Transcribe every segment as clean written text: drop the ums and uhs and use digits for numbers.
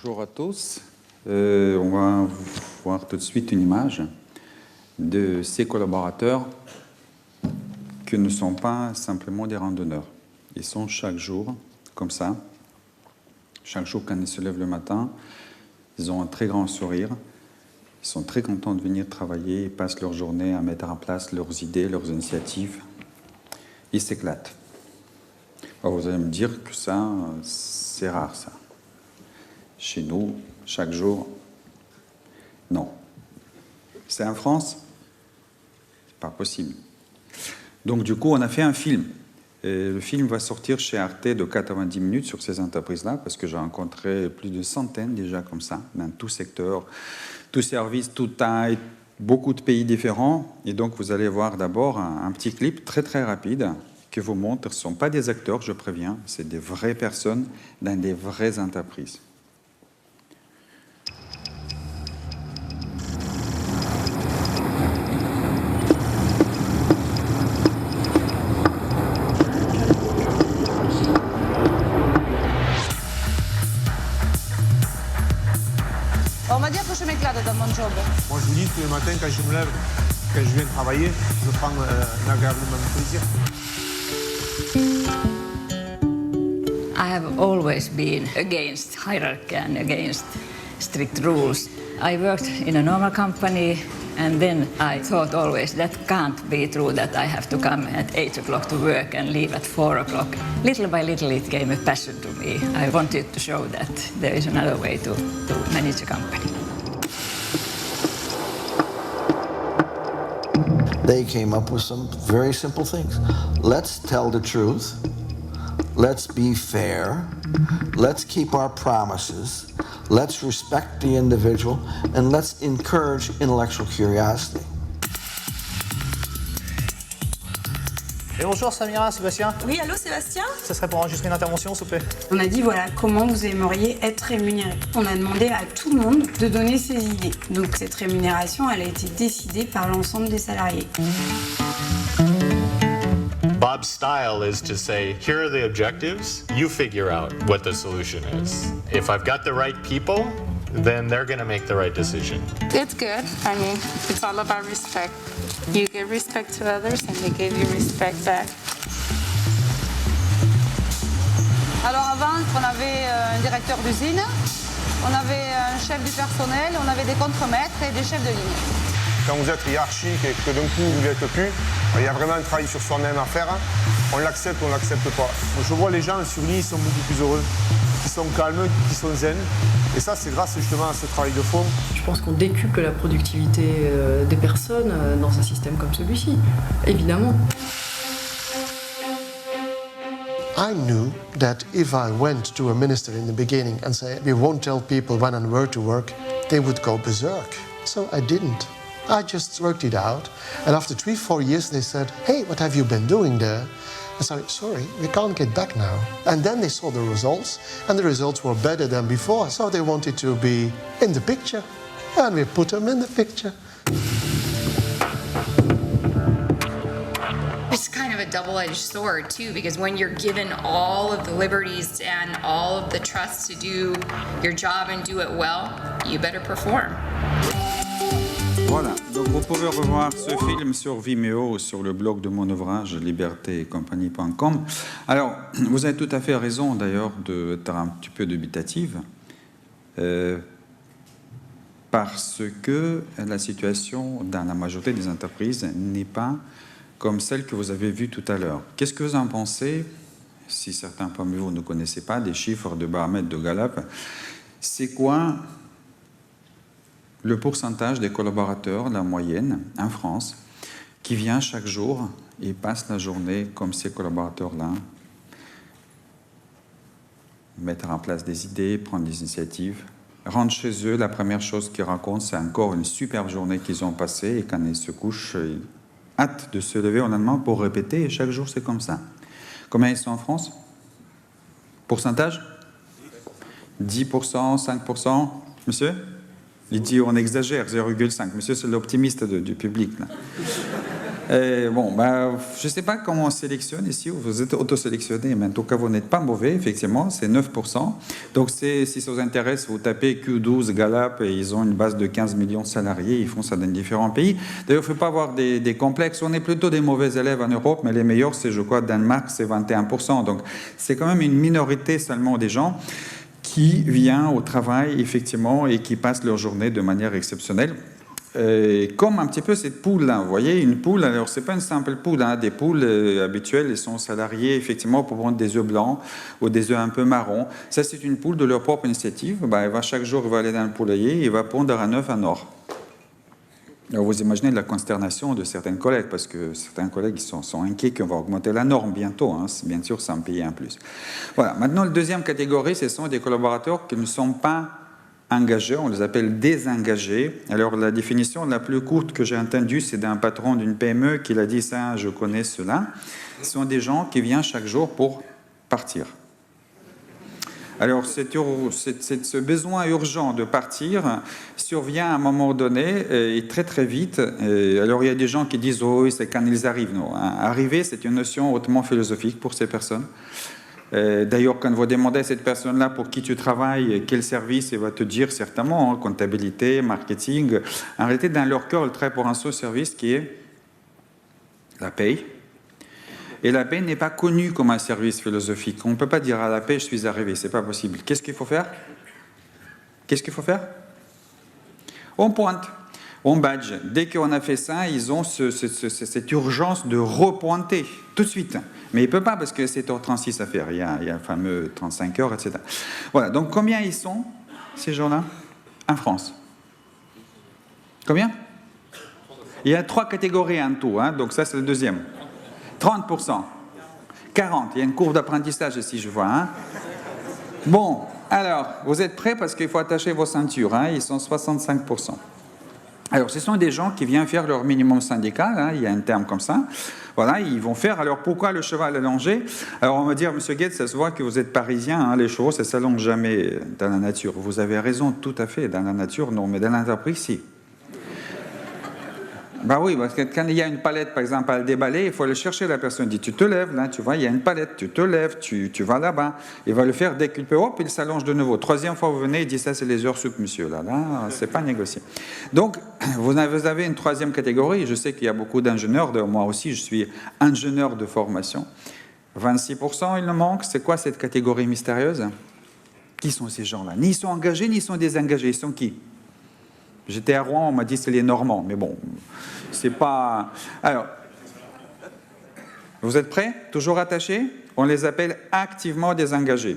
Bonjour à tous. On va voir tout de suite une image de ces collaborateurs qui ne sont pas simplement des randonneurs. Ils sont chaque jour comme ça. Chaque jour quand ils se lèvent le matin, ils ont un très grand sourire. Ils sont très contents de venir travailler. Ils passent leur journée à mettre en place leurs idées, leurs initiatives. Ils s'éclatent. Alors vous allez me dire que ça, c'est rare ça. Chez nous, chaque jour, non. C'est en France? C'est pas possible. Donc du coup, on a fait un film. Et le film va sortir chez Arte de 90 minutes sur ces entreprises-là, parce que j'ai rencontré plus de centaines déjà comme ça, dans tout secteur, tout service, toute taille, beaucoup de pays différents. Et donc vous allez voir d'abord un petit clip très très rapide qui vous montre, ce ne sont pas des acteurs, je préviens, c'est des vraies personnes dans des vraies entreprises. On va dire que je m'éclate dans mon job. Moi, je vous dis, tous les matins, quand je me lève, quand je viens travailler, je prends un agréablement plaisir. I have always been against hierarchy and against strict rules. I worked in a normal company, and then I thought always that can't be true, that I have to come at 8 o'clock to work and leave at 4 o'clock. Little by little it came a passion to me. I wanted to show that there is another way to manage a company. They came up with some very simple things. Let's tell the truth. Let's be fair. Let's keep our promises. Let's respect the individual. And let's encourage intellectual curiosity. Et bonjour Samira, Sébastien. Oui, allô Sébastien? Ça serait pour enregistrer une intervention, s'il vous plaît. On a dit voilà, comment vous aimeriez être rémunéré. On a demandé à tout le monde de donner ses idées. Donc cette rémunération, elle a été décidée par l'ensemble des salariés. Bob's style is to say, here are the objectives, you figure out what the solution is. If I've got the right people, then they're going to make the right decision. It's good. I mean, it's all about respect. You give respect to others and they give you respect back. Alors avant, on avait un directeur d'usine, on avait un chef du personnel, on avait des contremaîtres et des chefs de ligne. Quand vous êtes hiérarchique et que d'un coup vous ne l'êtes plus, il y a vraiment un travail sur soi-même à faire. On l'accepte ou on ne l'accepte pas. Je vois les gens sur l'île, ils sont beaucoup plus heureux, qui sont calmes, qui sont zen. Et ça, c'est grâce justement à ce travail de fond. Je pense qu'on décuple la productivité des personnes dans un système comme celui-ci, évidemment. I knew that if I went to a minister in the beginning and say, we won't tell people when and where to work, they would go berserk. So I didn't. I just worked it out. And after 3-4 years, they said, hey, what have you been doing there? I said, sorry, we can't get back now. And then they saw the results, and the results were better than before. So they wanted to be in the picture. And we put them in the picture. It's kind of a double-edged sword, too, because when you're given all of the liberties and all of the trust to do your job and do it well, you better perform. Voilà, donc vous pouvez revoir ce film sur Vimeo ou sur le blog de mon ouvrage libertéetcompagnie.com. Alors, vous avez tout à fait raison d'ailleurs d'être un petit peu dubitative parce que la situation dans la majorité des entreprises n'est pas comme celle que vous avez vue tout à l'heure. Qu'est-ce que vous en pensez? Si certains parmi vous ne connaissez pas des chiffres de baromètre de Gallup, c'est quoi le pourcentage des collaborateurs, la moyenne, en France, qui vient chaque jour et passe la journée comme ces collaborateurs-là, mettre en place des idées, prendre des initiatives, rentrent chez eux, la première chose qu'ils racontent, c'est encore une superbe journée qu'ils ont passée, et quand ils se couchent, ils hâtent de se lever au lendemain pour répéter, et chaque jour c'est comme ça. Combien ils sont en France? Pourcentage? 10%, 5%? Monsieur? Il dit on exagère, 0,5. Monsieur, c'est l'optimiste du public. Là. Bon, je ne sais pas comment on sélectionne ici, vous êtes auto-sélectionné, mais en tout cas, vous n'êtes pas mauvais, effectivement, c'est 9%. Donc, si ça vous intéresse, vous tapez Q12 Gallup, et ils ont une base de 15 millions de salariés, ils font ça dans différents pays. D'ailleurs, il ne faut pas avoir des complexes, on est plutôt des mauvais élèves en Europe, mais les meilleurs, c'est, je crois, Danemark, c'est 21%. Donc, c'est quand même une minorité seulement des gens qui viennent au travail, effectivement, et qui passent leur journée de manière exceptionnelle. Comme un petit peu cette poule-là, vous voyez, une poule, alors c'est pas une simple poule, hein, des poules habituelles, elles sont salariées effectivement pour prendre des œufs blancs ou des œufs un peu marrons. Ça, c'est une poule de leur propre initiative. Elle va, chaque jour, elle va aller dans le poulailler et va pondre un œuf en or. Alors vous imaginez la consternation de certains collègues, parce que certains collègues sont inquiets qu'on va augmenter la norme bientôt, hein, bien sûr sans payer un plus. Voilà, maintenant la deuxième catégorie, ce sont des collaborateurs qui ne sont pas engagés, on les appelle désengagés. Alors la définition la plus courte que j'ai entendue, c'est d'un patron d'une PME qui a dit ça, je connais cela. Ce sont des gens qui viennent chaque jour pour partir. Alors ce besoin urgent de partir survient à un moment donné et très très vite. Alors il y a des gens qui disent oh oui, c'est quand ils arrivent. Non, arriver, c'est une notion hautement philosophique pour ces personnes. D'ailleurs, quand vous demandez à cette personne-là pour qui tu travailles, quel service, elle va te dire certainement, hein, comptabilité, marketing. En réalité, dans leur cœur, elle travaille pour un seul service qui est la paye. Et la paye n'est pas connue comme un service philosophique. On ne peut pas dire à la paye, je suis arrivé, c'est pas possible. Qu'est-ce qu'il faut faire? Qu'est-ce qu'il faut faire? On pointe. On badge. Dès qu'on a fait ça, ils ont cette urgence de repointer tout de suite. Mais il ne peut pas parce que c'est 7h36 à faire. Il y a le fameux 35 heures, etc. Voilà. Donc, combien ils sont, ces gens-là, en France? Combien? Il y a 3 catégories en tout. Hein, donc, ça, c'est le deuxième. 30%. 40%. Il y a une courbe d'apprentissage ici, je vois. Hein. Bon, alors, vous êtes prêts parce qu'il faut attacher vos ceintures. Hein, ils sont 65%. Alors, ce sont des gens qui viennent faire leur minimum syndical, hein, il y a un terme comme ça. Voilà, ils vont faire. Alors, pourquoi le cheval allongé? Alors, on va dire, Monsieur Guette, ça se voit que vous êtes parisien, hein, les chevaux, ça ne s'allonge jamais dans la nature. Vous avez raison, tout à fait, dans la nature, non, mais dans l'entreprise, si. Bah oui, parce que quand il y a une palette, par exemple, à le déballer, il faut aller chercher. La personne dit, tu te lèves, là, tu vois, il y a une palette, tu te lèves, tu vas là-bas. Il va le faire dès qu'il peut, hop, il s'allonge de nouveau. 3e fois, vous venez, il dit, ça, c'est les heures sup, monsieur, là, c'est pas négocié. Donc, vous avez une 3e catégorie. Je sais qu'il y a beaucoup d'ingénieurs, moi aussi, je suis ingénieur de formation. 26%, il nous manque. C'est quoi cette catégorie mystérieuse? Qui sont ces gens-là? Ni ils sont engagés, ni ils sont désengagés. Ils sont qui? J'étais à Rouen, on m'a dit c'est les Normands, mais bon, c'est pas... Alors, vous êtes prêts? Toujours attachés? On les appelle activement désengagés.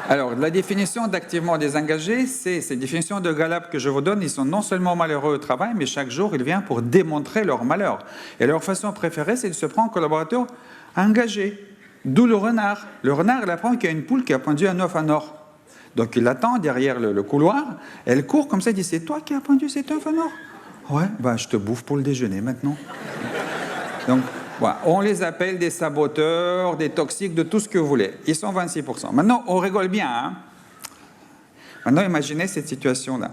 Alors, la définition d'activement désengagé, c'est cette définition de Gallup que je vous donne. Ils sont non seulement malheureux au travail, mais chaque jour, ils viennent pour démontrer leur malheur. Et leur façon préférée, c'est de se prendre un collaborateur engagé. D'où le renard. Le renard, il apprend qu'il y a une poule qui a pondu un œuf en or. Donc, il attend derrière le couloir. Elle court comme ça, il dit, c'est toi qui as pondu cet œuf en or? Ouais, bah, je te bouffe pour le déjeuner maintenant. Donc, voilà, on les appelle des saboteurs, des toxiques, de tout ce que vous voulez. Ils sont 26%. Maintenant, on rigole bien. Hein? Maintenant, imaginez cette situation-là.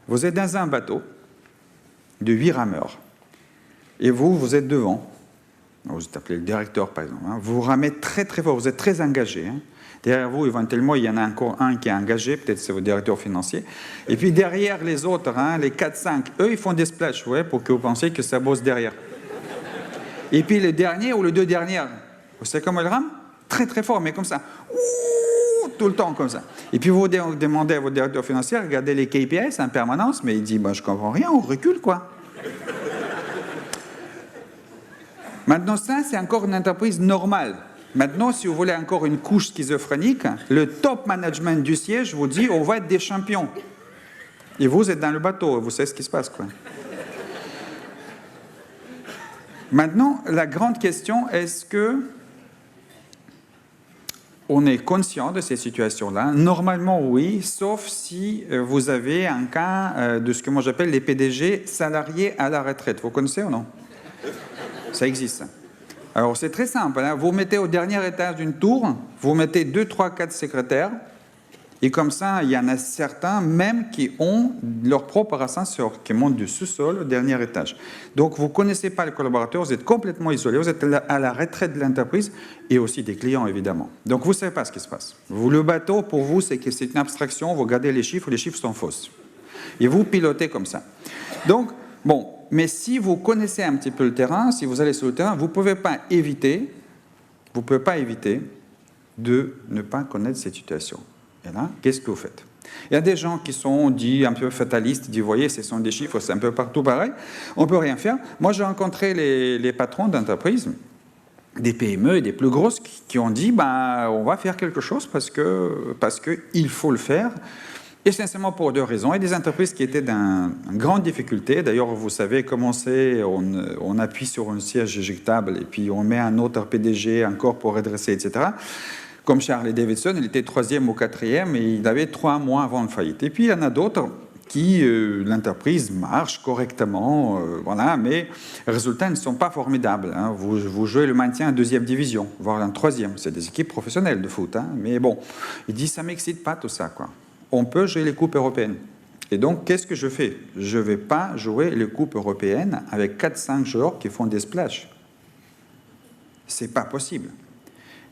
Vous êtes dans un bateau de 8 rameurs. Et vous êtes devant. Vous êtes appelé le directeur, par exemple. Hein? Vous ramez très, très fort. Vous êtes très engagé. Hein? Derrière vous, éventuellement, il y en a encore un qui est engagé, peut-être c'est votre directeur financier. Et puis derrière les autres, hein, les 4-5, eux, ils font des splashs, ouais, pour que vous pensiez que ça bosse derrière. Et puis le dernier ou les 2 dernières, vous savez comment ils rament? Très très fort, mais comme ça. Ouh, tout le temps comme ça. Et puis vous demandez à votre directeur financier, regardez les KPIs en permanence, mais il dit, bah, je comprends rien, on recule quoi. Maintenant ça, c'est encore une entreprise normale. Maintenant, si vous voulez encore une couche schizophrénique, le top management du siège vous dit on va être des champions. Et vous êtes dans le bateau, vous savez ce qui se passe, quoi. Maintenant, la grande question, est-ce que on est conscient de ces situations-là? Normalement, oui, sauf si vous avez un cas de ce que moi j'appelle les PDG salariés à la retraite. Vous connaissez ou non? Ça existe. Alors, c'est très simple. Hein. Vous mettez au dernier étage d'une tour, vous mettez 2, 3, 4 secrétaires, Et comme ça, il y en a certains même qui ont leur propre ascenseur, qui montent du sous-sol au dernier étage. Donc, vous ne connaissez pas les collaborateurs, vous êtes complètement isolé, vous êtes à la retraite de l'entreprise et aussi des clients, évidemment. Donc, vous ne savez pas ce qui se passe. Le bateau, pour vous, c'est une abstraction, vous regardez les chiffres sont fausses. Et vous pilotez comme ça. Donc, bon, mais si vous connaissez un petit peu le terrain, si vous allez sur le terrain, vous ne pouvez pas éviter de ne pas connaître cette situation. Et là, qu'est-ce que vous faites? Il y a des gens qui sont dits un peu fatalistes, disent, vous voyez, ce sont des chiffres, c'est un peu partout pareil, on ne peut rien faire. Moi, j'ai rencontré les patrons d'entreprises, des PME et des plus grosses, qui ont dit, on va faire quelque chose parce qu'il faut le faire, essentiellement pour deux raisons. Il y a des entreprises qui étaient dans une grande difficulté. D'ailleurs, vous savez comment c'est, on appuie sur un siège éjectable et puis on met un autre PDG encore pour redresser, etc. Comme chez Harley Davidson, il était 3e ou 4e et il avait 3 mois avant de faillite. Et puis, il y en a d'autres qui, l'entreprise marche correctement, voilà, mais les résultats ne sont pas formidables. Hein. Vous jouez le maintien en 2e division, voire en 3e. C'est des équipes professionnelles de foot. Hein. Mais bon, il dit, ça ne m'excite pas tout ça, quoi. On peut jouer les coupes européennes. Et donc, qu'est-ce que je fais? Je ne vais pas jouer les coupes européennes avec 4-5 joueurs qui font des splashs. Ce n'est pas possible.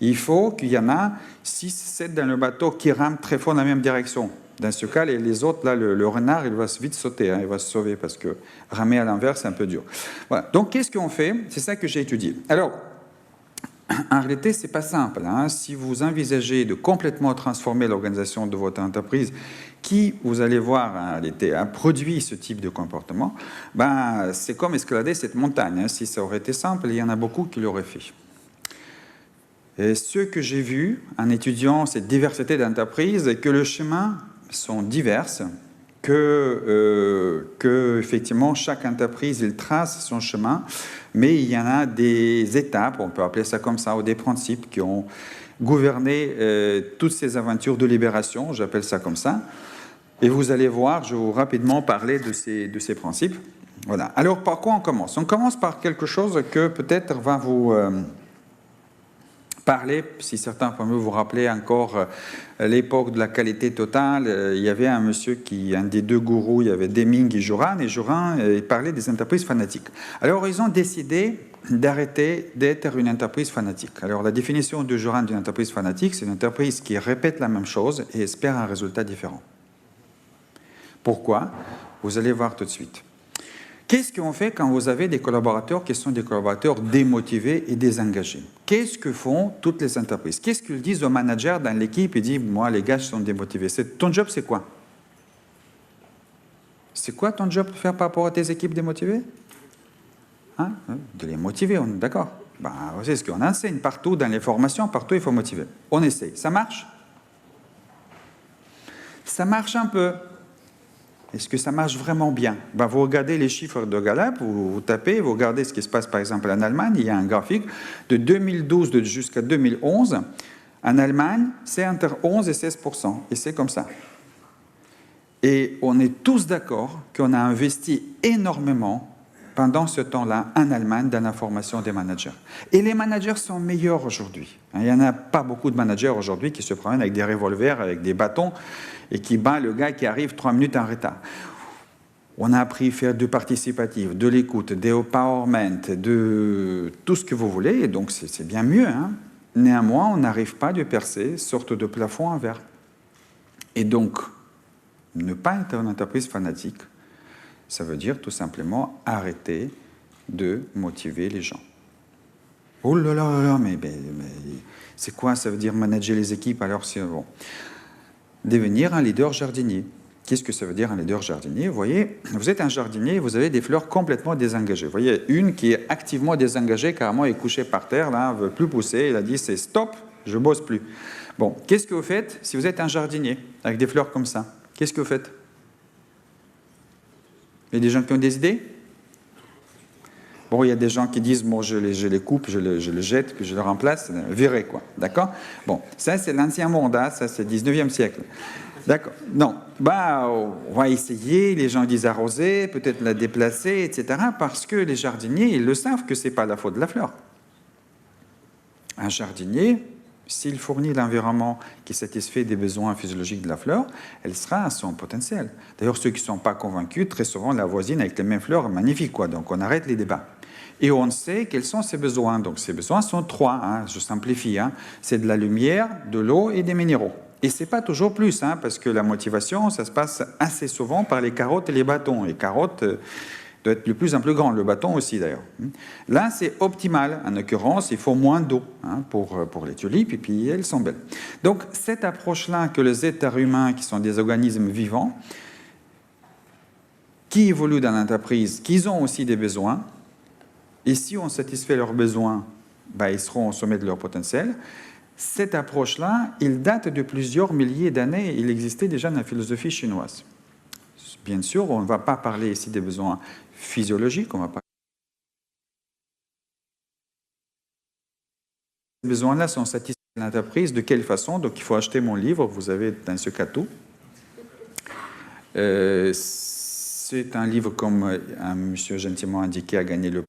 Il faut qu'il y en a 6-7 dans le bateau qui rament très fort dans la même direction. Dans ce cas, les autres, là, le renard, il va vite sauter, hein, il va se sauver parce que ramer à l'envers, c'est un peu dur. Voilà. Donc, qu'est-ce qu'on fait? C'est ça que j'ai étudié. Alors, en réalité, ce n'est pas simple. Hein. Si vous envisagez de complètement transformer l'organisation de votre entreprise, qui, vous allez voir, en réalité, a produit ce type de comportement, c'est comme escalader cette montagne. Hein. Si ça aurait été simple, il y en a beaucoup qui l'auraient fait. Et ce que j'ai vu en étudiant cette diversité d'entreprises, c'est que les chemins sont divers, que effectivement chaque entreprise il trace son chemin, mais il y en a des étapes, on peut appeler ça comme ça, ou des principes qui ont gouverné toutes ces aventures de libération, j'appelle ça comme ça. Et vous allez voir, je vais vous rapidement parler de ces principes. Voilà. Alors par quoi on commence? On commence par quelque chose que peut-être va vous parler, si certains parmi vous vous rappelez encore l'époque de la qualité totale, il y avait un monsieur un des deux gourous, il y avait Deming et Juran il parlait des entreprises fanatiques. Alors ils ont décidé d'arrêter d'être une entreprise fanatique. Alors la définition de Juran d'une entreprise fanatique, c'est une entreprise qui répète la même chose et espère un résultat différent. Pourquoi? Vous allez voir tout de suite. Qu'est-ce qu'on fait quand vous avez des collaborateurs qui sont des collaborateurs démotivés et désengagés? Qu'est-ce que font toutes les entreprises? Qu'est-ce qu'ils disent aux managers dans l'équipe? Ils disent, moi, les gars, sont démotivés. Ton job, c'est quoi? C'est quoi ton job de faire par rapport à tes équipes démotivées? Hein? De les motiver, on est d'accord. C'est ce qu'on enseigne partout, dans les formations, partout, il faut motiver. On essaie. Ça marche? Ça marche un peu. Est-ce que ça marche vraiment bien? Vous regardez les chiffres de Gallup, vous tapez, vous regardez ce qui se passe par exemple en Allemagne, il y a un graphique de 2012 jusqu'à 2011. En Allemagne, c'est entre 11 et 16%, et c'est comme ça. Et on est tous d'accord qu'on a investi énormément pendant ce temps-là en Allemagne dans la formation des managers. Et les managers sont meilleurs aujourd'hui. Il n'y en a pas beaucoup de managers aujourd'hui qui se promènent avec des revolvers, avec des bâtons, et qui bat le gars qui arrive 3 minutes en retard. On a appris à faire du participatif, de l'écoute, des empowerment, de tout ce que vous voulez, et donc c'est bien mieux. Hein. Néanmoins, on n'arrive pas à percer sorte de plafond en verre. Et donc, ne pas être une entreprise fanatique, ça veut dire tout simplement arrêter de motiver les gens. Oh là là, mais c'est quoi ça veut dire manager les équipes? Alors c'est bon. Devenir un leader jardinier. Qu'est-ce que ça veut dire un leader jardinier? Vous voyez, vous êtes un jardinier, vous avez des fleurs complètement désengagées. Vous voyez, une qui est activement désengagée, carrément elle est couchée par terre, là, ne veut plus pousser, elle a dit c'est stop, je ne bosse plus. Bon, qu'est-ce que vous faites si vous êtes un jardinier avec des fleurs comme ça? Qu'est-ce que vous faites? Il y a des gens qui ont des idées? Bon, il y a des gens qui disent, bon, je les coupe, je les jette, puis je les remplace, viré, quoi, d'accord? Bon, ça, c'est l'ancien monde, hein, ça, c'est le 19e siècle. D'accord? Non, on va essayer, les gens disent arroser, peut-être la déplacer, etc., parce que les jardiniers, ils le savent que ce n'est pas la faute de la fleur. Un jardinier, S'il fournit l'environnement qui satisfait des besoins physiologiques de la fleur, elle sera à son potentiel. D'ailleurs, ceux qui ne sont pas convaincus, très souvent, la voisine avec les mêmes fleurs, magnifique, quoi. Donc, on arrête les débats. Et on sait quels sont ses besoins. Donc, ses besoins sont 3, hein, je simplifie. Hein. C'est de la lumière, de l'eau et des minéraux. Et ce n'est pas toujours plus, hein, parce que la motivation, ça se passe assez souvent par les carottes et les bâtons. Les carottes doivent être de plus en plus grandes, le bâton aussi d'ailleurs. Là, c'est optimal. En l'occurrence, il faut moins d'eau hein, pour les tulipes, et puis elles sont belles. Donc, cette approche-là que les êtres humains, qui sont des organismes vivants, qui évoluent dans l'entreprise, qui ont aussi des besoins, et si on satisfait leurs besoins, ben, ils seront au sommet de leur potentiel. Cette approche-là, il date de plusieurs milliers d'années. Il existait déjà dans la philosophie chinoise. Bien sûr, on ne va pas parler ici des besoins physiologiques, on va pas. Ces besoins-là sont satisfaits dans l'entreprise. De quelle façon? Donc, il faut acheter mon livre. Vous avez dans ce cas tout. C'est un livre, comme un monsieur gentiment indiqué, a gagné le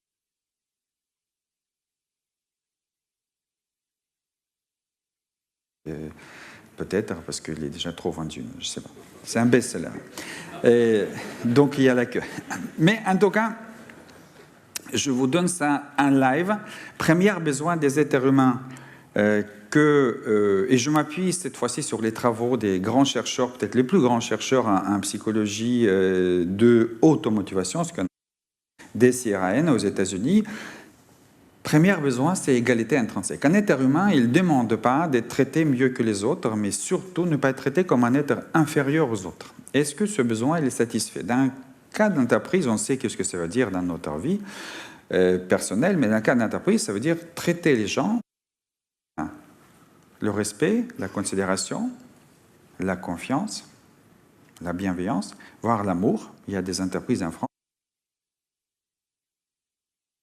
peut-être parce qu'il est déjà trop vendu, je ne sais pas. C'est un best-seller. Donc il y a la queue. Mais en tout cas, je vous donne ça en live. Premier besoin des êtres humains, et je m'appuie cette fois-ci sur les travaux des grands chercheurs, peut-être les plus grands chercheurs en psychologie de automotivation, ce qu'on appelle des CRAN aux États-Unis. Premier besoin, c'est égalité intrinsèque. Un être humain, il ne demande pas d'être traité mieux que les autres, mais surtout ne pas être traité comme un être inférieur aux autres. Est-ce que ce besoin il est satisfait? Dans le cas d'entreprise, on sait ce que ça veut dire dans notre vie personnelle, mais dans le cas d'entreprise, ça veut dire traiter les gens, le respect, la considération, la confiance, la bienveillance, voire l'amour. Il y a des entreprises en France.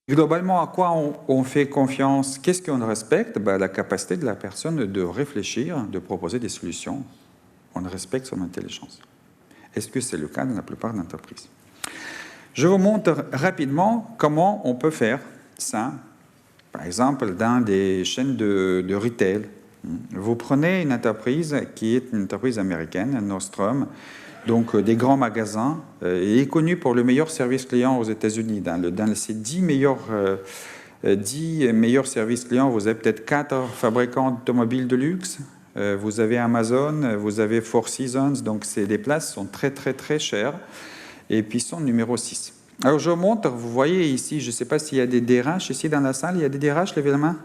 Globalement, à quoi on fait confiance? Qu'est-ce qu'on respecte? La capacité de la personne de réfléchir, de proposer des solutions. On respecte son intelligence. Est-ce que c'est le cas dans la plupart des entreprises? Je vous montre rapidement comment on peut faire ça. Par exemple, dans des chaînes de retail. Vous prenez une entreprise qui est une entreprise américaine, Nordstrom, donc des grands magasins, et est connu pour le meilleur service client aux États-Unis. Dans ces 10 meilleurs services clients, vous avez peut-être 4 fabricants d'automobiles de luxe, vous avez Amazon, vous avez Four Seasons, donc des places sont très très très chères, et puis sont numéro 6. Alors je vous montre, vous voyez ici, je ne sais pas s'il y a des DRH ici dans la salle, il y a des DRH, levez la main?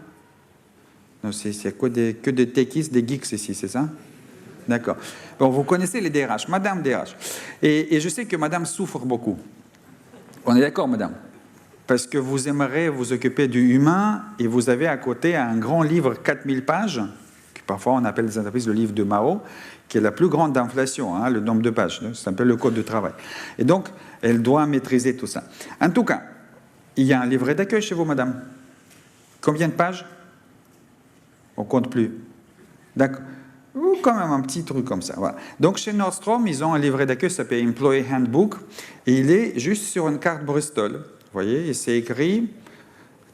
Non, c'est que des techies, des geeks ici, c'est ça? D'accord. Bon, vous connaissez les DRH, Madame DRH. Et je sais que Madame souffre beaucoup. On est d'accord, Madame? Parce que vous aimeriez vous occuper du humain et vous avez à côté un grand livre, 4000 pages, que parfois on appelle les entreprises le livre de Mao, qui est la plus grande d'inflation, hein, le nombre de pages. Ça s'appelle le code de travail. Et donc, elle doit maîtriser tout ça. En tout cas, il y a un livret d'accueil chez vous, Madame. Combien de pages? On ne compte plus. D'accord. Ou quand même un petit truc comme ça. Voilà. Donc chez Nordstrom, ils ont un livret d'accueil qui s'appelle Employee Handbook et il est juste sur une carte Bristol. Vous voyez, et c'est écrit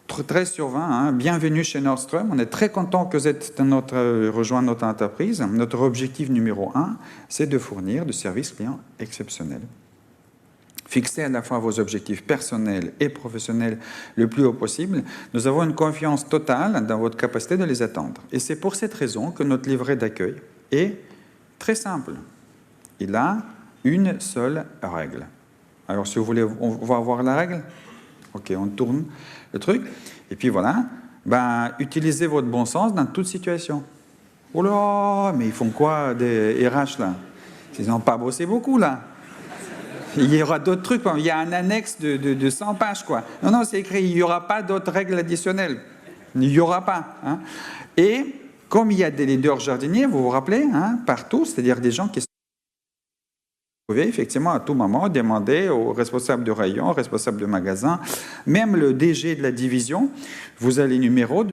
13 sur 20, hein, bienvenue chez Nordstrom. On est très content que vous êtes rejoint notre entreprise. Notre objectif numéro 1, c'est de fournir des services clients exceptionnels. Fixez à la fois vos objectifs personnels et professionnels le plus haut possible. Nous avons une confiance totale dans votre capacité de les atteindre. Et c'est pour cette raison que notre livret d'accueil est très simple. Il a une seule règle. Alors, si vous voulez, on va voir la règle. OK, on tourne le truc. Et puis voilà, utilisez votre bon sens dans toute situation. Oh là, mais ils font quoi des RH là? Ils n'ont pas bossé beaucoup là. Il y aura d'autres trucs, il y a un annexe de 100 pages, quoi. Non, c'est écrit, il n'y aura pas d'autres règles additionnelles. Il n'y aura pas. Hein. Et comme il y a des leaders jardiniers, vous vous rappelez, hein, partout, c'est-à-dire des gens qui sont... Vous pouvez effectivement à tout moment demander aux responsables de rayon, aux responsables de magasin, même le DG de la division, vous avez les numéros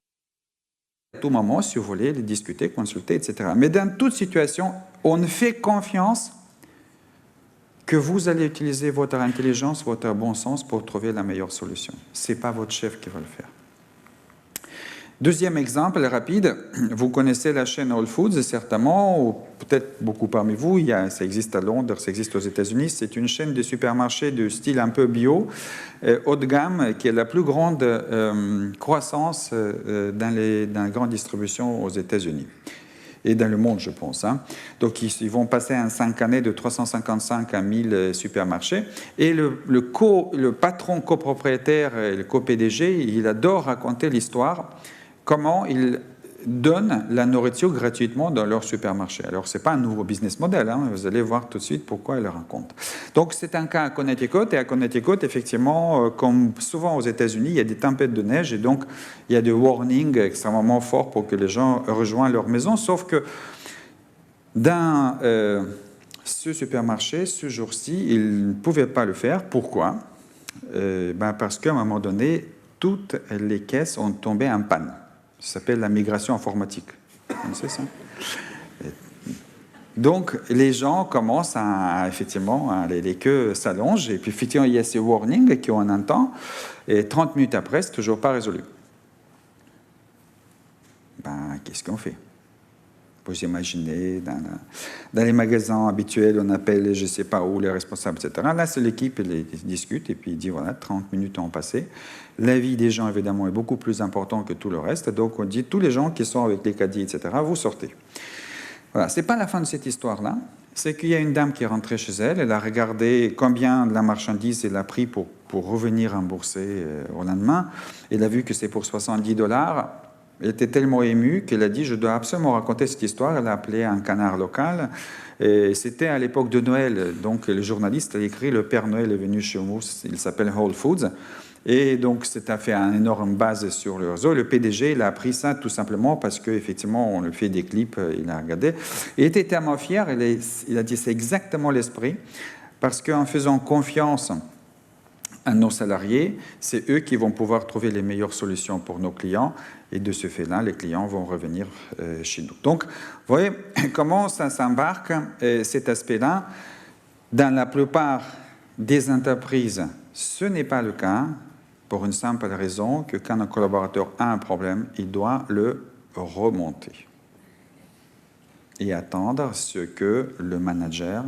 à tout moment, si vous voulez, les discuter, consulter, etc. Mais dans toute situation, on fait confiance que vous allez utiliser votre intelligence, votre bon sens pour trouver la meilleure solution. Ce n'est pas votre chef qui va le faire. Deuxième exemple rapide, vous connaissez la chaîne Whole Foods certainement, ou peut-être beaucoup parmi vous, ça existe à Londres, ça existe aux États-Unis, c'est une chaîne de supermarchés de style un peu bio, haut de gamme, qui est la plus grande croissance dans la grande distribution aux États-Unis. Et dans le monde, je pense. Hein. Donc, ils vont passer en 5 années de 355 à 1000 supermarchés. Et le patron copropriétaire et le co-PDG, il adore raconter l'histoire, comment ils donnent la nourriture gratuitement dans leur supermarché. Alors, ce n'est pas un nouveau business model, hein. Vous allez voir tout de suite pourquoi il le raconte. Donc, c'est un cas à Connecticut, et à Connecticut, effectivement, comme souvent aux États-Unis, il y a des tempêtes de neige, et donc il y a des warnings extrêmement forts pour que les gens rejoignent leur maison, sauf que dans ce supermarché, ce jour-ci, ils ne pouvaient pas le faire. Pourquoi? Parce qu'à un moment donné, toutes les caisses ont tombé en panne. Ça s'appelle la migration informatique. Vous connaissez ça? Donc, les gens commencent effectivement, les queues s'allongent, et puis effectivement, il y a ces warnings qu'on entend, et 30 minutes après, c'est toujours pas résolu. Qu'est-ce qu'on fait? Vous imaginez, dans les magasins habituels, on appelle, je ne sais pas où, les responsables, etc. Là, c'est l'équipe, ils discutent, et puis ils disent, voilà, 30 minutes ont passé. La vie des gens, évidemment, est beaucoup plus importante que tout le reste. Donc, on dit, tous les gens qui sont avec les caddies, etc., vous sortez. Voilà, ce n'est pas la fin de cette histoire-là. C'est qu'il y a une dame qui est rentrée chez elle. Elle a regardé combien de la marchandise elle a pris pour revenir rembourser au lendemain. Elle a vu que c'est pour $70. Elle était tellement émue qu'elle a dit, je dois absolument raconter cette histoire. Elle a appelé un canard local. C'était à l'époque de Noël. Donc, le journaliste a écrit, le Père Noël est venu chez nous. Il s'appelle Whole Foods. Et donc, ça a fait un énorme buzz sur le réseau. Le PDG, il a appris ça tout simplement parce qu'effectivement, on lui fait des clips, il a regardé. Il était tellement fier, il a dit, c'est exactement l'esprit, parce qu'en faisant confiance à nos salariés, c'est eux qui vont pouvoir trouver les meilleures solutions pour nos clients, et de ce fait-là, les clients vont revenir chez nous. Donc, vous voyez comment ça s'embarque, cet aspect-là. Dans la plupart des entreprises, ce n'est pas le cas, pour une simple raison que quand un collaborateur a un problème, il doit le remonter et attendre ce que le manager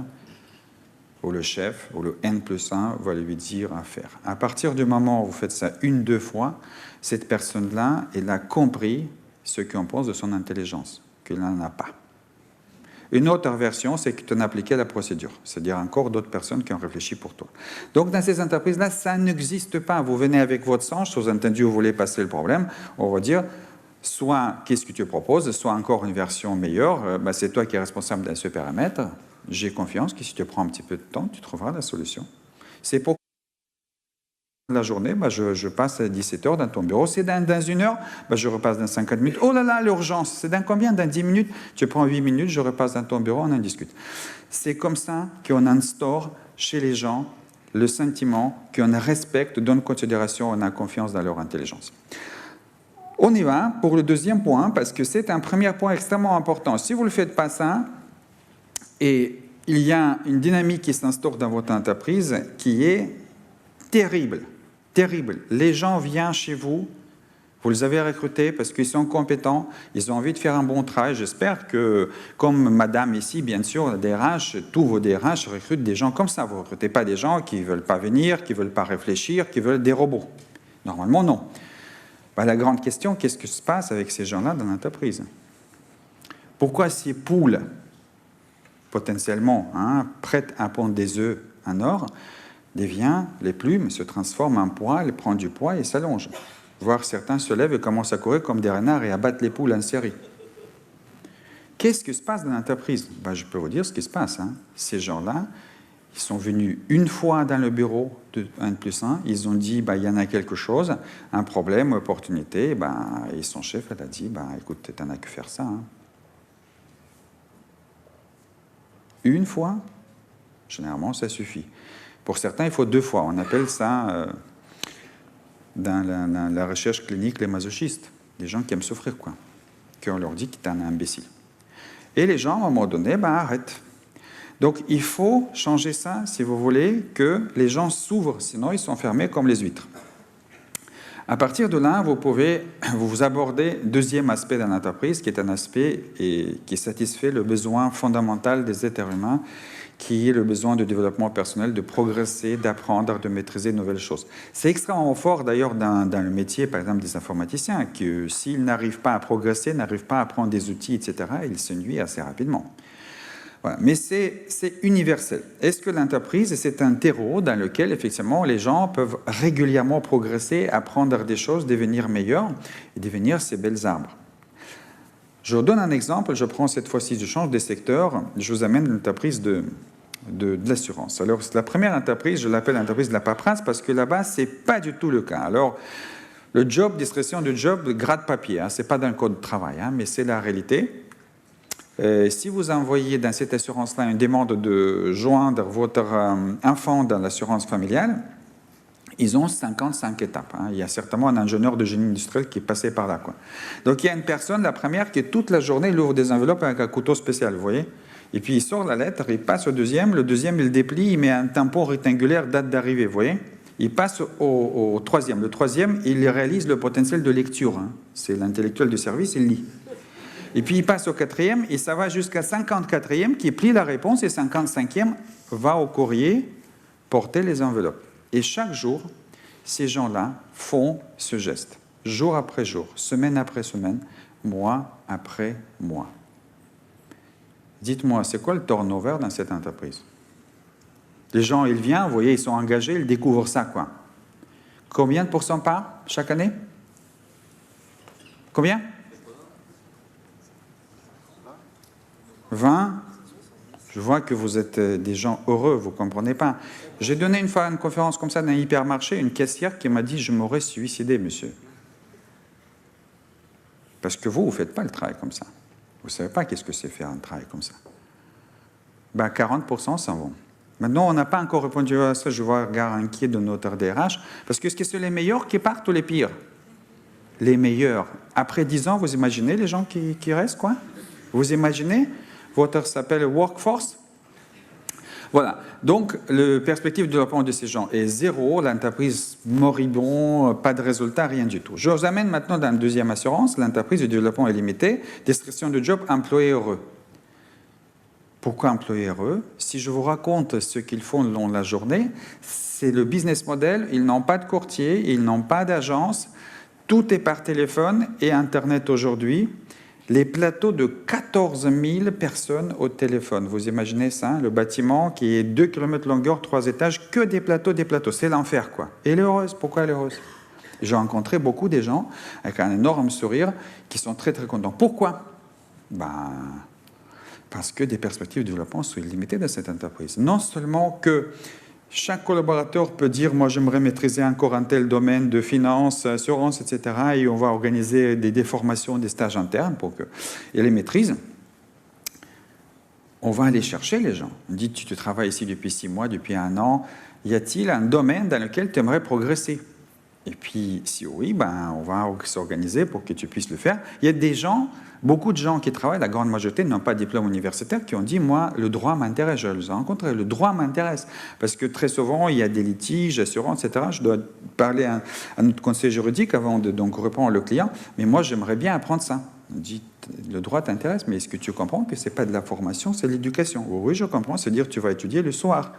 ou le chef ou le N+1 va lui dire à faire. À partir du moment où vous faites ça 1-2 fois, cette personne-là, elle a compris ce qu'on pense de son intelligence, qu'il n'en a pas. Une autre version, c'est que tu en as appliqué la procédure, c'est-à-dire encore d'autres personnes qui ont réfléchi pour toi. Donc, dans ces entreprises-là, ça n'existe pas. Vous venez avec votre sens, sous-entendu, vous voulez passer le problème, on va dire, soit qu'est-ce que tu proposes, soit encore une version meilleure, c'est toi qui es responsable de ce paramètre, j'ai confiance que si tu prends un petit peu de temps, tu trouveras la solution. C'est pour la journée, je passe à 17h dans ton bureau. C'est dans 1 heure, je repasse dans 50 minutes. Oh là là, l'urgence, c'est dans combien? Dans 10 minutes? Tu prends 8 minutes, je repasse dans ton bureau, on en discute. C'est comme ça qu'on instaure chez les gens le sentiment qu'on respecte, donne considération, on a confiance dans leur intelligence. On y va pour le deuxième point, parce que c'est un premier point extrêmement important. Si vous ne faites pas ça, et il y a une dynamique qui s'instaure dans votre entreprise qui est terrible. Terrible. Les gens viennent chez vous, vous les avez recrutés parce qu'ils sont compétents, ils ont envie de faire un bon travail. J'espère que, comme madame ici, bien sûr, la DRH, tous vos DRH recrutent des gens comme ça. Vous ne recrutez pas des gens qui ne veulent pas venir, qui ne veulent pas réfléchir, qui veulent des robots. Normalement, non. La grande question, qu'est-ce qui se passe avec ces gens-là dans l'entreprise? Pourquoi ces poules, potentiellement prêtes à pondre des œufs en or, les plumes se transforment en poils, prennent du poids et s'allongent. Voire certains se lèvent et commencent à courir comme des renards et à battre les poules en série. Qu'est-ce qui se passe dans l'entreprise? Je peux vous dire ce qui se passe. Ces gens-là, ils sont venus une fois dans le bureau de N+1, ils ont dit, il y en a quelque chose, un problème, opportunité, et son chef, elle a dit, écoute, tu n'en as que faire ça. Une fois, généralement, ça suffit. Pour certains, il faut 2 fois. On appelle ça, dans la recherche clinique, les masochistes. Des gens qui aiment souffrir, qu'on leur dit que tu es un imbécile. Et les gens, à un moment donné, arrêtent. Donc, il faut changer ça, si vous voulez, que les gens s'ouvrent. Sinon, ils sont fermés comme les huîtres. À partir de là, vous abordez deuxième aspect de l'entreprise, qui est un aspect qui satisfait le besoin fondamental des êtres humains, qui est le besoin de développement personnel, de progresser, d'apprendre, de maîtriser de nouvelles choses. C'est extrêmement fort d'ailleurs dans le métier, par exemple, des informaticiens, que s'ils n'arrivent pas à progresser, n'arrivent pas à apprendre des outils, etc., ils s'ennuient assez rapidement. Voilà. Mais c'est universel. Est-ce que l'entreprise, c'est un terreau dans lequel, effectivement, les gens peuvent régulièrement progresser, apprendre des choses, devenir meilleurs et devenir ces belles arbres? Je vous donne un exemple, je prends cette fois-ci, je change de secteur, je vous amène l'entreprise de l'assurance. Alors, la première entreprise, je l'appelle l'entreprise de la paperasse parce que là-bas, ce n'est pas du tout le cas. Alors, le job, description du job, gratte-papier, ce n'est pas dans le code de travail, mais c'est la réalité. Si vous envoyez dans cette assurance-là une demande de joindre votre enfant dans l'assurance familiale, ils ont 55 étapes. Il y a certainement un ingénieur de génie industriel qui est passé par là. Donc il y a une personne, la première, qui toute la journée, il ouvre des enveloppes avec un couteau spécial, vous voyez. Et puis il sort la lettre, il passe au deuxième, le deuxième il déplie, il met un tampon rectangulaire, date d'arrivée, vous voyez. Il passe au troisième. Le troisième, il réalise le potentiel de lecture. C'est l'intellectuel du service, il lit. Et puis il passe au quatrième, et ça va jusqu'à 54e qui plie la réponse, et 55e va au courrier porter les enveloppes. Et chaque jour, ces gens-là font ce geste, jour après jour, semaine après semaine, mois après mois. Dites-moi, c'est quoi le turnover dans cette entreprise? Les gens, ils viennent, vous voyez, ils sont engagés, ils découvrent ça, quoi. Combien de pourcents par chaque année? Combien? 20? Je vois que vous êtes des gens heureux, vous ne comprenez pas. J'ai donné une fois une conférence comme ça dans un hypermarché, une caissière qui m'a dit « je m'aurais suicidé, monsieur ». Parce que vous ne faites pas le travail comme ça. Vous ne savez pas qu'est-ce que c'est faire un travail comme ça. 40% s'en vont. Maintenant, on n'a pas encore répondu à ça. Je vois un regard inquiet de notre DRH. Parce que est-ce que c'est les meilleurs qui partent ou les pires? Les meilleurs. Après 10 ans, vous imaginez les gens qui restent, quoi? Vous imaginez? Votre s'appelle workforce. Voilà. Donc, la perspective de développement de ces gens est zéro. L'entreprise moribond, pas de résultat, rien du tout. Je vous amène maintenant dans la deuxième assurance. L'entreprise de développement est limitée. Description de job, employé heureux. Pourquoi employé heureux? Si je vous raconte ce qu'ils font le long de la journée, c'est le business model. Ils n'ont pas de courtier, ils n'ont pas d'agence. Tout est par téléphone et Internet aujourd'hui. Les plateaux de 14 000 personnes au téléphone. Vous imaginez ça, le bâtiment qui est 2 km longueur, 3 étages, que des plateaux. C'est l'enfer, quoi. Et elle est heureuse. Pourquoi elle est heureuse? J'ai rencontré beaucoup de gens avec un énorme sourire qui sont très, très contents. Pourquoi? Parce que des perspectives de développement sont limitées dans cette entreprise. Non seulement que chaque collaborateur peut dire « moi, j'aimerais maîtriser encore un tel domaine de finance, assurance, etc. » et on va organiser des formations, des stages internes pour qu'ils les maîtrisent. On va aller chercher les gens. On dit « tu travailles ici depuis 6 mois, depuis 1 an. Y a-t-il un domaine dans lequel tu aimerais progresser ?» Et puis, si oui, on va s'organiser pour que tu puisses le faire. Il y a des gens, beaucoup de gens qui travaillent, la grande majorité n'ont pas de diplôme universitaire, qui ont dit, moi, le droit m'intéresse. Je les ai rencontrés, le droit m'intéresse. Parce que très souvent, il y a des litiges, assurances, etc. Je dois parler à notre conseiller juridique avant de donc répondre au client. Mais moi, j'aimerais bien apprendre ça. On dit, le droit t'intéresse, mais est-ce que tu comprends que ce n'est pas de la formation, c'est de l'éducation? Oui, je comprends. C'est-à-dire, tu vas étudier le soir.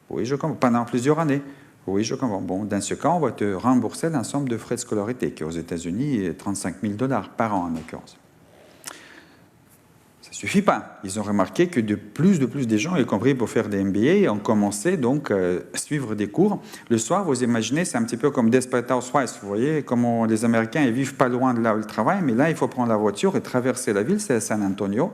Oui, je comprends. Pendant plusieurs années. Oui, je comprends. Bon, dans ce cas, on va te rembourser l'ensemble de frais de scolarité, qui aux États-Unis est 35 000 $ par an, en l'occurrence. Ça ne suffit pas. Ils ont remarqué que de plus des gens, y compris pour faire des MBA, ont commencé donc à suivre des cours. Le soir, vous imaginez, c'est un petit peu comme Desperate Housewives. Vous voyez comment les Américains ils vivent pas loin de là où ils travaillent, mais là, il faut prendre la voiture et traverser la ville, c'est à San Antonio.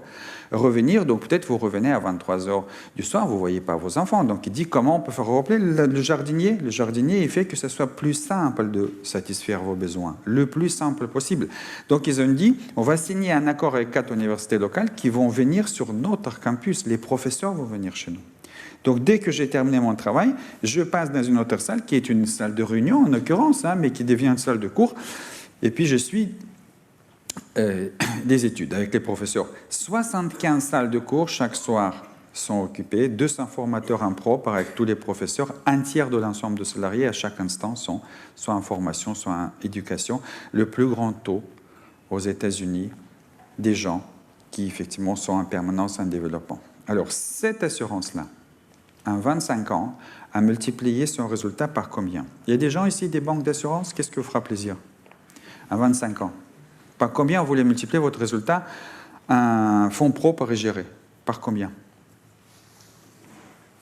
Revenir, donc peut-être vous revenez à 23h du soir, vous ne voyez pas vos enfants. Donc il dit comment on peut faire rappeler le jardinier. Le jardinier, il fait que ce soit plus simple de satisfaire vos besoins, le plus simple possible. Donc ils ont dit, on va signer un accord avec 4 universités locales qui vont venir sur notre campus. Les professeurs vont venir chez nous. Donc dès que j'ai terminé mon travail, je passe dans une autre salle qui est une salle de réunion en l'occurrence, mais qui devient une salle de cours. Et puis je suis des études avec les professeurs. 75 salles de cours chaque soir sont occupés, 200 formateurs en propre avec tous les professeurs, un tiers de l'ensemble de salariés à chaque instant sont soit en formation, soit en éducation. Le plus grand taux aux États-Unis des gens qui effectivement sont en permanence en développement. Alors cette assurance-là, en 25 ans, a multiplié son résultat par combien? Il y a des gens ici des banques d'assurance, qu'est-ce qui vous fera plaisir? En 25 ans. Par combien vous voulez multiplier votre résultat? Un fonds propre et géré. Par combien?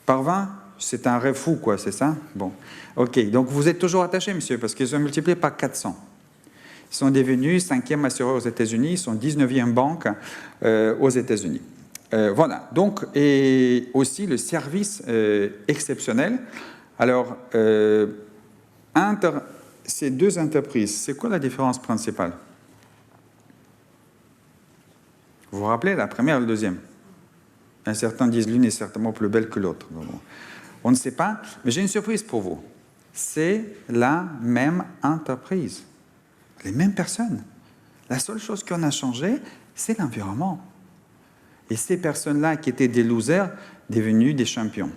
Par 20? C'est un rêve fou, quoi, c'est ça? Bon. OK, donc vous êtes toujours attaché, monsieur, parce qu'ils ont multiplié par 400. Ils sont devenus 5e assureur aux États-Unis, ils sont 19e banque aux États-Unis. Voilà, donc, et aussi le service exceptionnel. Alors, ces deux entreprises, c'est quoi la différence principale? Vous vous rappelez, la première et la deuxième? Certains disent l'une est certainement plus belle que l'autre. On ne sait pas, mais j'ai une surprise pour vous. C'est la même entreprise, les mêmes personnes. La seule chose qu'on a changé, c'est l'environnement. Et ces personnes-là qui étaient des losers, devenus des champions.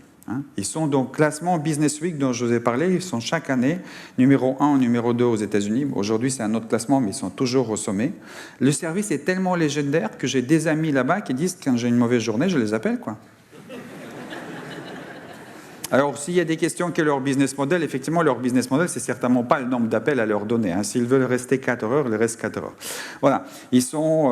Ils sont donc classement Business Week dont je vous ai parlé, ils sont chaque année numéro 1 ou numéro 2 aux États-Unis. Aujourd'hui, c'est un autre classement, mais ils sont toujours au sommet. Le service est tellement légendaire que j'ai des amis là-bas qui disent quand j'ai une mauvaise journée, je les appelle, quoi. Alors, s'il y a des questions, quel est leur business model? Effectivement, leur business model, c'est certainement pas le nombre d'appels à leur donner. S'ils veulent rester 4 heures, ils restent 4 heures. Voilà. Ils sont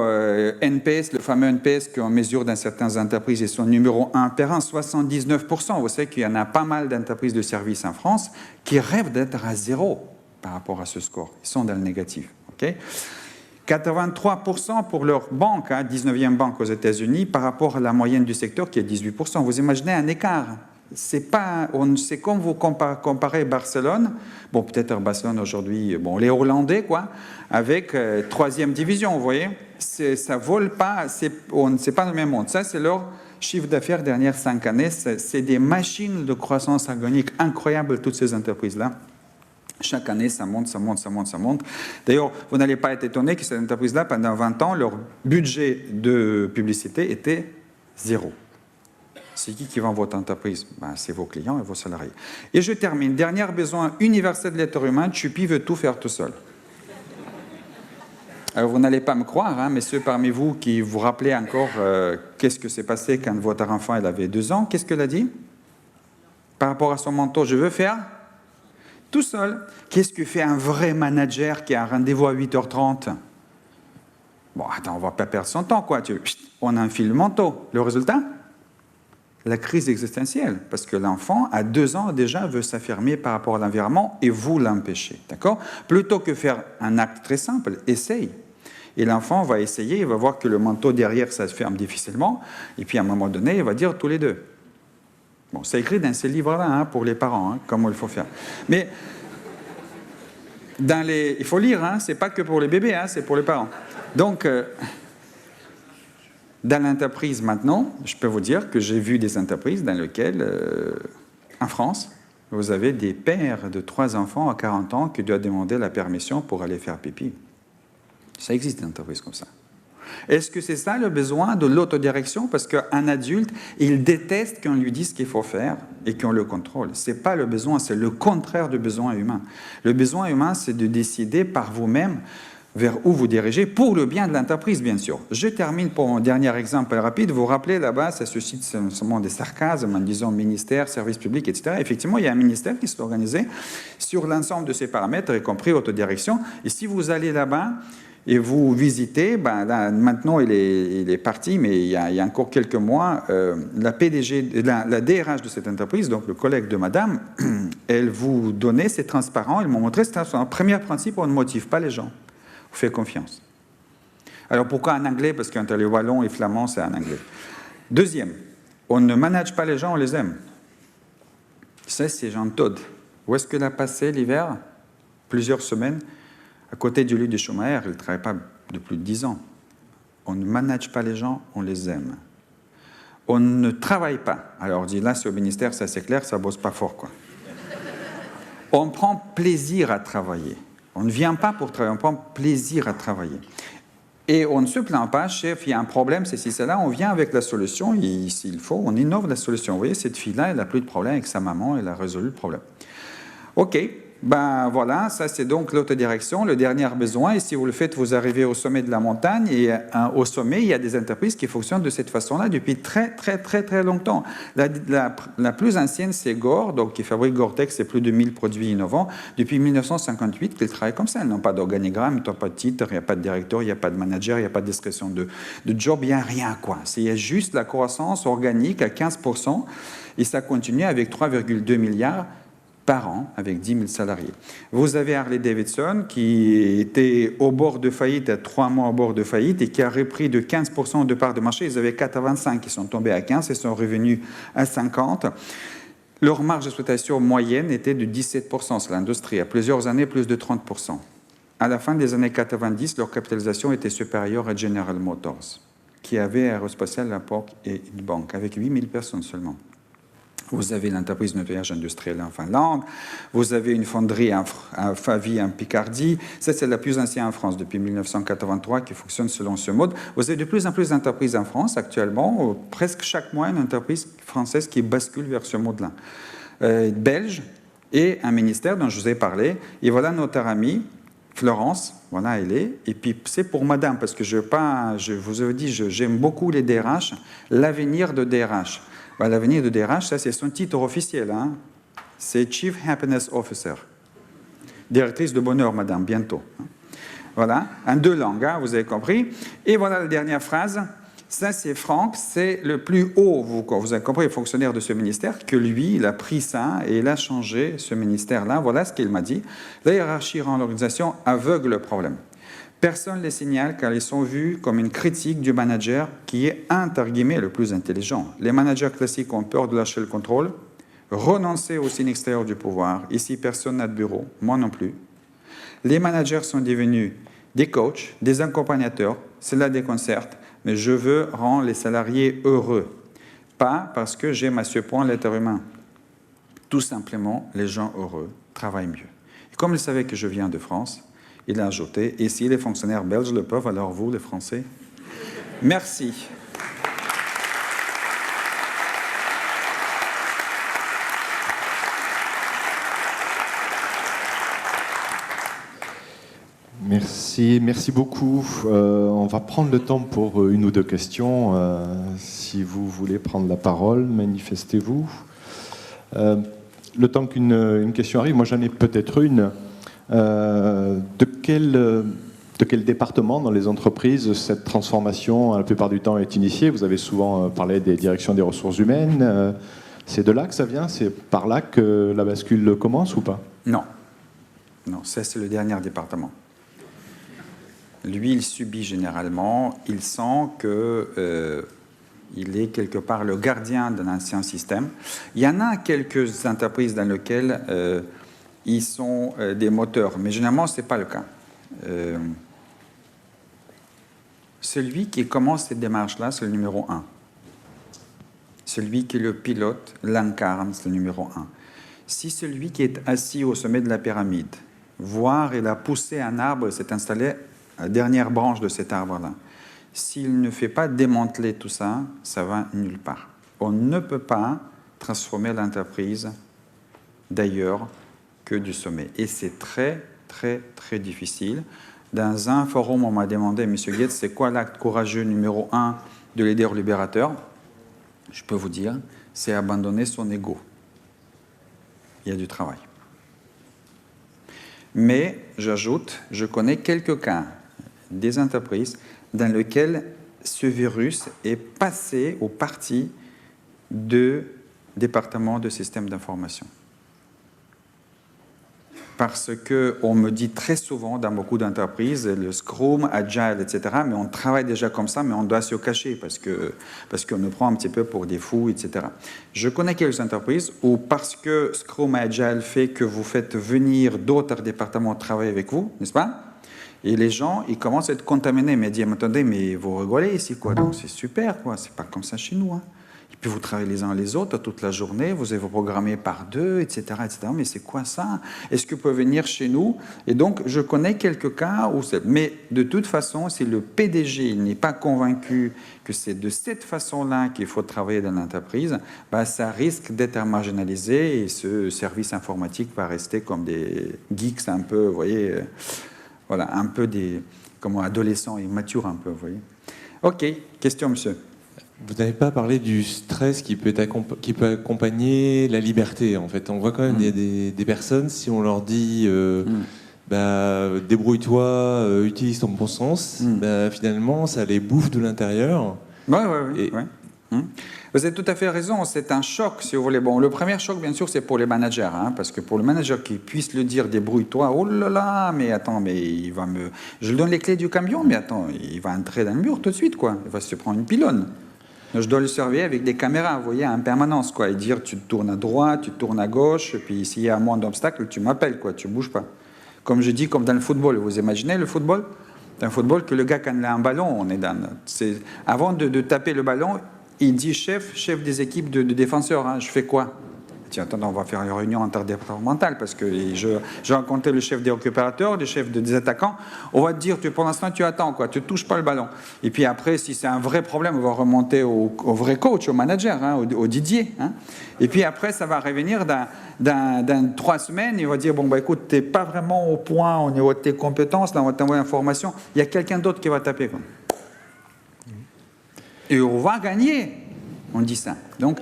NPS, le fameux NPS qu'on mesure dans certaines entreprises, ils sont numéro 1 par an, 79%. Vous savez qu'il y en a pas mal d'entreprises de services en France qui rêvent d'être à 0 par rapport à ce score. Ils sont dans le négatif. Okay? 83% pour leur banque, 19e banque aux États-Unis, par rapport à la moyenne du secteur qui est 18%. Vous imaginez un écart? C'est comme vous comparez Barcelone, bon peut-être Barcelone aujourd'hui, bon les Hollandais quoi, avec 3e division, vous voyez, ça vole pas, c'est pas le même monde. Ça c'est leur chiffre d'affaires dernières 5 années, c'est des machines de croissance organique incroyables toutes ces entreprises-là. Chaque année, ça monte, ça monte, ça monte, ça monte. D'ailleurs, vous n'allez pas être étonné que ces entreprises-là, pendant 20 ans, leur budget de publicité était 0. C'est qui vend votre entreprise? C'est vos clients et vos salariés. Et je termine. Dernier besoin universel de l'être humain, Tchoupi veut tout faire tout seul. Alors, vous n'allez pas me croire, mais ceux parmi vous qui vous rappelez encore qu'est-ce que s'est passé quand votre enfant elle avait 2 ans, qu'est-ce qu'elle a dit? Par rapport à son mentor, je veux faire tout seul. Qu'est-ce que fait un vrai manager qui a un rendez-vous à 8h30? Bon, attends, on ne va pas perdre son temps, quoi. On enfile le manteau. Le résultat? La crise existentielle, parce que l'enfant, à 2 ans déjà, veut s'affirmer par rapport à l'environnement et vous l'empêchez, d'accord? Plutôt que faire un acte très simple, essaye. Et l'enfant va essayer, il va voir que le manteau derrière, ça se ferme difficilement, et puis à un moment donné, il va dire tous les deux. Bon, c'est écrit dans ces livres-là, pour les parents, comment il faut faire. Mais il faut lire, c'est pas que pour les bébés, c'est pour les parents. Donc, dans l'entreprise maintenant, je peux vous dire que j'ai vu des entreprises dans lesquelles, en France, vous avez des pères de 3 enfants à 40 ans qui doivent demander la permission pour aller faire pipi. Ça existe des entreprises comme ça. Est-ce que c'est ça le besoin de l'autodirection? Parce qu'un adulte, il déteste qu'on lui dise ce qu'il faut faire et qu'on le contrôle. Ce n'est pas le besoin, c'est le contraire du besoin humain. Le besoin humain, c'est de décider par vous-même vers où vous dirigez, pour le bien de l'entreprise, bien sûr. Je termine pour un dernier exemple rapide. Vous vous rappelez, là-bas, ça suscite seulement des sarcasmes en disant ministère, service public, etc. Effectivement, il y a un ministère qui s'est organisé sur l'ensemble de ces paramètres, y compris autodirection. Et si vous allez là-bas et vous visitez, là, maintenant il est parti, mais il y a encore quelques mois, la PDG, la DRH de cette entreprise, donc le collègue de madame, elle vous donnait, c'est transparent, elle m'a montré, c'est un premier principe, on ne motive pas les gens. On fait confiance. Alors pourquoi en anglais? Parce qu'entre les wallons et flamands, c'est en anglais. Deuxième, on ne manage pas les gens, on les aime. Ça, c'est Jean Todt. Où est-ce qu'elle a passé l'hiver? Plusieurs semaines, à côté du lit de Schumacher. Elle ne travaille pas de plus de 10 ans. On ne manage pas les gens, on les aime. On ne travaille pas. Alors on dit là, c'est au ministère, ça c'est clair, ça ne bosse pas fort, quoi. On prend plaisir à travailler. On ne vient pas pour travailler, on prend plaisir à travailler. Et on ne se plaint pas, chef, il y a un problème, c'est si, c'est là, on vient avec la solution, et s'il faut, on innove la solution. Vous voyez, cette fille-là, elle n'a plus de problème avec sa maman, elle a résolu le problème. OK, ben voilà, ça c'est donc l'autodirection, le dernier besoin. Et si vous le faites, vous arrivez au sommet de la montagne. Et au sommet, il y a des entreprises qui fonctionnent de cette façon-là depuis très, très, très, très longtemps. La plus ancienne, c'est Gore, donc, qui fabrique Gore-Tex, c'est plus de 1000 produits innovants. Depuis 1958, qu'ils travaillent comme ça. Ils n'ont pas d'organigramme, ils n'ont pas de titre, il n'y a pas de directeur, il n'y a pas de manager, il n'y a pas de description de job, il n'y a rien, quoi. Il y a juste la croissance organique à 15%. Et ça continue avec 3,2 milliards par an, avec 10 000 salariés. Vous avez Harley-Davidson qui était au bord de faillite, à 3 mois au bord de faillite, et qui a repris de 15% de part de marché. Ils avaient 85, ils sont tombés à 15, ils sont revenus à 50. Leur marge d'exploitation moyenne était de 17%, c'est l'industrie. À plusieurs années, plus de 30%. À la fin des années 90, leur capitalisation était supérieure à General Motors, qui avait Aerospatiale, la POC et une banque, avec 8 000 personnes seulement. Vous avez l'entreprise de nettoyage industriel en Finlande, vous avez une fonderie à Favy en Picardie, ça c'est la plus ancienne en France depuis 1983 qui fonctionne selon ce mode. Vous avez de plus en plus d'entreprises en France actuellement, presque chaque mois une entreprise française qui bascule vers ce mode-là. Belge et un ministère dont je vous ai parlé, et voilà notre amie Florence, voilà elle est, et puis c'est pour madame, parce que je vous ai dit, j'aime beaucoup les DRH, l'avenir de DRH. L'avenir de DRH, ça c'est son titre officiel, hein. C'est Chief Happiness Officer. Directrice de bonheur, madame, bientôt. Voilà, en 2 langues, hein, vous avez compris. Et voilà la dernière phrase. Ça c'est Franck, c'est le plus haut, vous avez compris, le fonctionnaire de ce ministère, que lui, il a pris ça et il a changé ce ministère-là. Voilà ce qu'il m'a dit. La hiérarchie rend l'organisation aveugle le problème. Personne ne les signale car ils sont vus comme une critique du manager qui est, entre guillemets, le plus intelligent. Les managers classiques ont peur de lâcher le contrôle, renoncer au signe extérieur du pouvoir. Ici, personne n'a de bureau, moi non plus. Les managers sont devenus des coachs, des accompagnateurs, cela déconcerte, mais je veux rendre les salariés heureux. Pas parce que j'aime à ce point l'être humain. Tout simplement, les gens heureux travaillent mieux. Et comme ils savaient que je viens de France, il a ajouté, et si les fonctionnaires belges le peuvent, alors vous, les Français, merci. Merci beaucoup. On va prendre le temps pour 1 ou 2 questions. Si vous voulez prendre la parole, manifestez-vous. Le temps qu'une question arrive, moi j'en ai peut-être une. De quel département dans les entreprises cette transformation, la plupart du temps, est initiée? Vous avez souvent parlé des directions des ressources humaines. C'est de là que ça vient? C'est par là que la bascule commence ou pas? Non. Non, ça c'est le dernier département. Lui, il subit généralement, il sent que il est quelque part le gardien d'un ancien système. Il y en a quelques entreprises dans lesquelles ils sont des moteurs, mais généralement, ce n'est pas le cas. Celui qui commence cette démarche-là, c'est le numéro 1. Celui qui le pilote, l'incarne, c'est le numéro 1. Si celui qui est assis au sommet de la pyramide, voire il a poussé un arbre et s'est installé à la dernière branche de cet arbre-là, s'il ne fait pas démanteler tout ça, ça va nulle part. On ne peut pas transformer l'entreprise d'ailleurs que du sommet. Et c'est très, très, très difficile. Dans un forum, on m'a demandé, M. Goetz, c'est quoi l'acte courageux numéro 1 de leader libérateur? Je peux vous dire, c'est abandonner son ego. Il y a du travail. Mais, j'ajoute, je connais quelques cas des entreprises dans lesquelles ce virus est passé ou parti de département de système d'information. Parce qu'on me dit très souvent dans beaucoup d'entreprises, le Scrum, Agile, etc., mais on travaille déjà comme ça, mais on doit se cacher parce qu'on nous prend un petit peu pour des fous, etc. Je connais quelques entreprises où, parce que Scrum et Agile fait que vous faites venir d'autres départements travailler avec vous, n'est-ce pas? Et les gens, ils commencent à être contaminés, mais ils disent, attendez, mais vous rigolez ici, quoi, donc c'est super, quoi, c'est pas comme ça chez nous, hein. Puis vous travaillez les uns les autres toute la journée, vous avez programmé par 2, etc., etc. Mais c'est quoi ça? Est-ce que vous pouvez venir chez nous? Et donc, je connais quelques cas où c'est... Mais de toute façon, si le PDG n'est pas convaincu que c'est de cette façon-là qu'il faut travailler dans l'entreprise, bah, ça risque d'être marginalisé et ce service informatique va rester comme des geeks un peu, vous voyez, voilà, un peu des comme adolescents immatures un peu, vous voyez. Ok, question, monsieur. Vous n'avez pas parlé du stress qui peut accompagner la liberté, en fait. On voit quand même des personnes, si on leur dit bah, débrouille-toi, utilise ton bon sens, bah, finalement, ça les bouffe de l'intérieur. Oui. Vous avez tout à fait raison, c'est un choc, si vous voulez. Bon, le premier choc, bien sûr, c'est pour les managers, hein, parce que pour le manager qui puisse le dire, débrouille-toi, oh là là, mais attends, mais il va me... Je lui donne les clés du camion, mais attends, il va entrer dans le mur tout de suite, quoi. Il va se prendre une pylône. Je dois le surveiller avec des caméras, vous voyez, en permanence, quoi, et dire, tu tournes à droite, tu tournes à gauche, et puis s'il y a moins d'obstacles, tu m'appelles, quoi, tu bouges pas. Comme je dis, comme dans le football, vous imaginez le football? Dans le football, que le gars, quand il a un ballon, on est dans... Avant de taper le ballon, il dit chef des équipes de défenseurs, hein, je fais quoi? Tiens, attends, on va faire une réunion interdépartementale parce que j'ai rencontré le chef des récupérateurs, le chef des attaquants. On va te dire, pour l'instant, tu attends, quoi, tu ne touches pas le ballon. Et puis après, si c'est un vrai problème, on va remonter au vrai coach, au manager, hein, au Didier. Hein. Et puis après, ça va revenir dans 3 semaines. Il va dire, bon, bah, écoute, tu n'es pas vraiment au point au niveau de tes compétences, là, on va t'envoyer l'information. Il y a quelqu'un d'autre qui va taper, quoi. Et on va gagner, on dit ça. Donc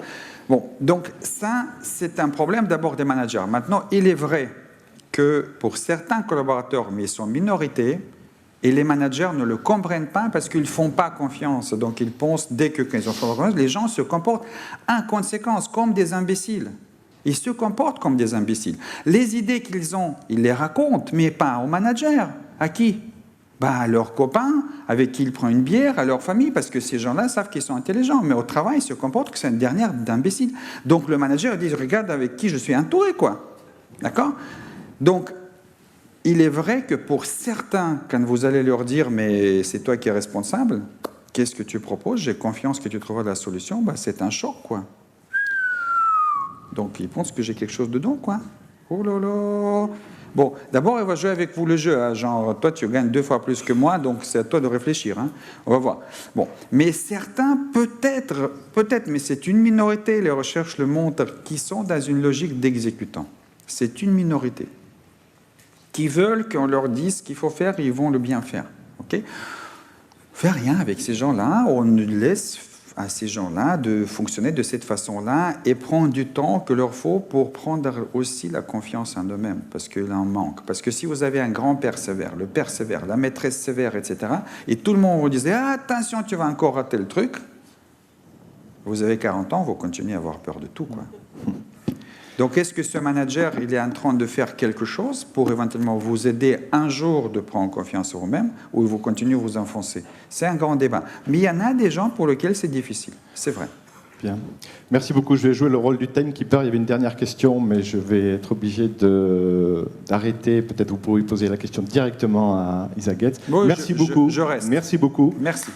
ça, c'est un problème d'abord des managers. Maintenant, il est vrai que pour certains collaborateurs, mais ils sont minorité, et les managers ne le comprennent pas parce qu'ils ne font pas confiance. Donc ils pensent, dès qu'ils ont fait confiance, les gens se comportent en conséquence comme des imbéciles. Ils se comportent comme des imbéciles. Les idées qu'ils ont, ils les racontent, mais pas aux managers. À qui? Bah, à leurs copains, avec qui ils prennent une bière, à leur famille, parce que ces gens-là savent qu'ils sont intelligents. Mais au travail, ils se comportent que c'est une dernière d'imbéciles. Donc le manager dit, regarde avec qui je suis entouré, quoi. D'accord? Donc, il est vrai que pour certains, quand vous allez leur dire, mais c'est toi qui es responsable, qu'est-ce que tu proposes? J'ai confiance que tu trouveras la solution. Bah, c'est un choc, quoi. Donc, ils pensent que j'ai quelque chose dedans, quoi. Oh là là! Bon, d'abord, elle va jouer avec vous le jeu. Hein, genre, toi, tu gagnes 2 fois plus que moi, donc c'est à toi de réfléchir. Hein. On va voir. Bon, mais certains, peut-être, mais c'est une minorité, les recherches le montrent, qui sont dans une logique d'exécutant. C'est une minorité. Qui veulent qu'on leur dise ce qu'il faut faire, et ils vont le bien faire. Ok? Fais rien avec ces gens-là, on laisse à ces gens-là de fonctionner de cette façon-là et prendre du temps que leur faut pour prendre aussi la confiance en eux-mêmes, parce qu'il en manque. Parce que si vous avez un grand-père sévère, le père sévère, la maîtresse sévère, etc., et tout le monde vous disait « Attention, tu vas encore rater le truc », vous avez 40 ans, vous continuez à avoir peur de tout, quoi. Donc, est-ce que ce manager, il est en train de faire quelque chose pour éventuellement vous aider un jour de prendre confiance en vous-même ou il vous continue à vous enfoncer? C'est un grand débat. Mais il y en a des gens pour lesquels c'est difficile. C'est vrai. Bien. Merci beaucoup. Je vais jouer le rôle du timekeeper. Il y avait une dernière question, mais je vais être obligé d'arrêter. Peut-être vous pouvez poser la question directement à Isa Getz. Bon, merci beaucoup. Je reste. Merci beaucoup. Merci.